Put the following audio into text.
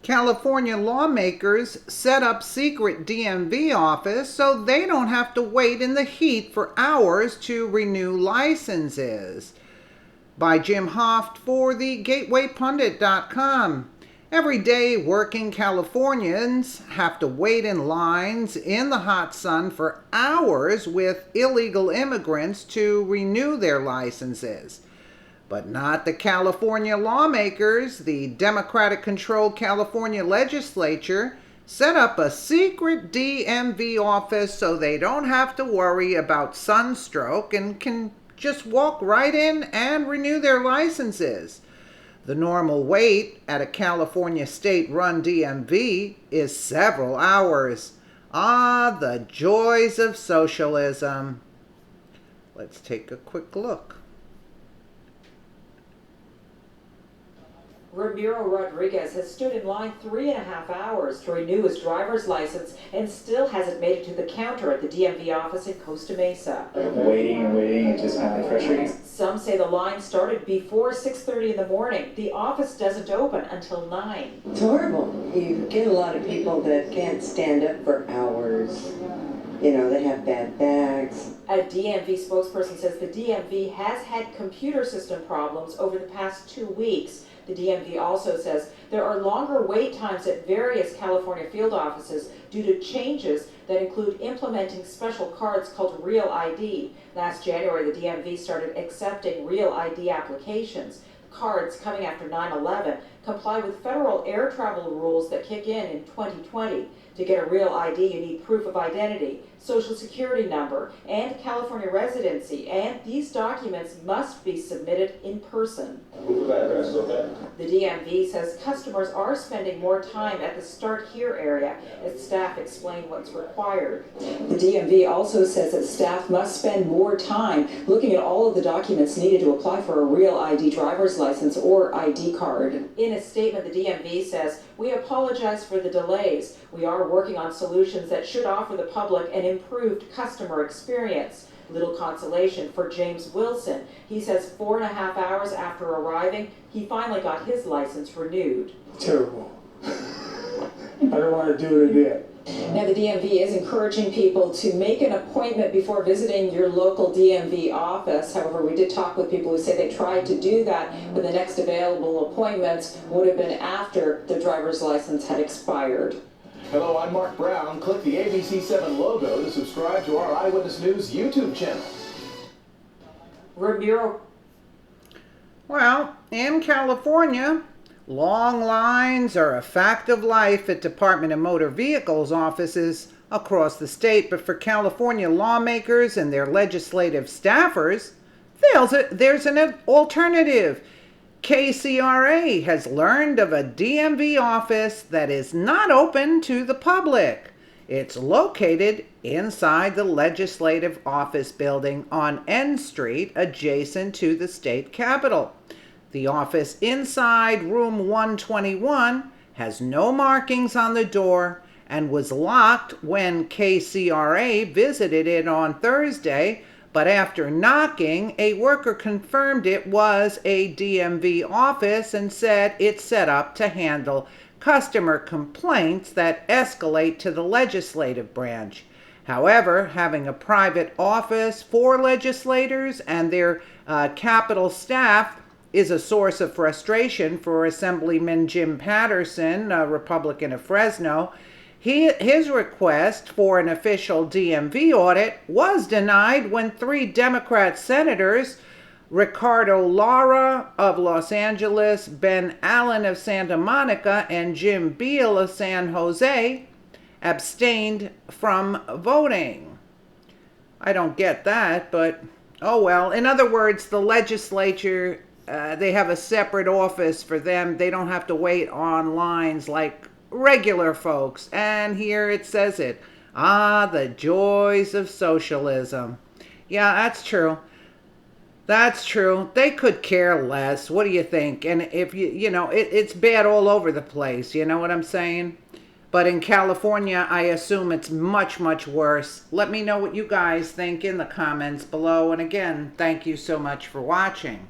California lawmakers set up secret DMV office so they don't have to wait in the heat for hours to renew licenses. By Jim Hoft for the GatewayPundit.com. Every day, working Californians have to wait in lines in the hot sun for hours with illegal immigrants to renew their licenses. But not the California lawmakers. The Democratic-controlled California legislature set up a secret DMV office so they don't have to worry about sunstroke and can just walk right in and renew their licenses. The normal wait at a California state-run DMV is several hours. Ah, the joys of socialism. Let's take a quick look. Ramiro Rodriguez has stood in line 3.5 hours to renew his driver's license and still hasn't made it to the counter at the DMV office in Costa Mesa. Waiting and waiting, it's just kind of frustrating. Some say the line started before 6:30 in the morning. The office doesn't open until 9. It's horrible. You get a lot of people that can't stand up for hours. You know, they have bad bags. A DMV spokesperson says the DMV has had computer system problems over the past 2 weeks. The DMV also says there are longer wait times at various California field offices due to changes that include implementing special cards called Real ID. Last January, the DMV started accepting Real ID applications. Cards coming after 9/11 comply with federal air travel rules that kick in 2020. To get a Real ID, you need proof of identity, social security number, and California residency, and these documents must be submitted in person. The DMV says customers are spending more time at the Start Here area as staff explain what's required. The DMV also says that staff must spend more time looking at all of the documents needed to apply for a Real ID driver's license or ID card. In a statement, the DMV says, "We apologize for the delays. We are working on solutions that should offer the public an improved customer experience." Little consolation for James Wilson. He says 4.5 hours after arriving, he finally got his license renewed. Terrible. I don't want to do it again. Now, the DMV is encouraging people to make an appointment before visiting your local DMV office. However, we did talk with people who say they tried to do that, but the next available appointments would have been after the driver's license had expired. Hello, I'm Mark Brown. Click the ABC7 logo to subscribe to our Eyewitness News YouTube channel. Ramiro. Well, in California, long lines are a fact of life at Department of Motor Vehicles offices across the state. But for California lawmakers and their legislative staffers, there's an alternative. KCRA has learned of a DMV office that is not open to the public. It's located inside the legislative office building on N Street, adjacent to the state capitol. The office inside room 121 has no markings on the door and was locked when KCRA visited it on Thursday, but after knocking, a worker confirmed it was a DMV office and said it's set up to handle customer complaints that escalate to the legislative branch. However, having a private office for legislators and their Capitol staff is a source of frustration for Assemblyman Jim Patterson, a Republican of Fresno. His request for an official DMV audit was denied when 3 Democrat senators, Ricardo Lara of Los Angeles, Ben Allen of Santa Monica, and Jim Beal of San Jose, abstained from voting. I don't get that, but oh well. In other words, the legislature, they have a separate office for them. They don't have to wait on lines like regular folks. And here it says it. Ah, the joys of socialism. Yeah, that's true. That's true. They could care less. What do you think? And if it's bad all over the place. You know what I'm saying? But in California, I assume it's much, much worse. Let me know what you guys think in the comments below. And again, thank you so much for watching.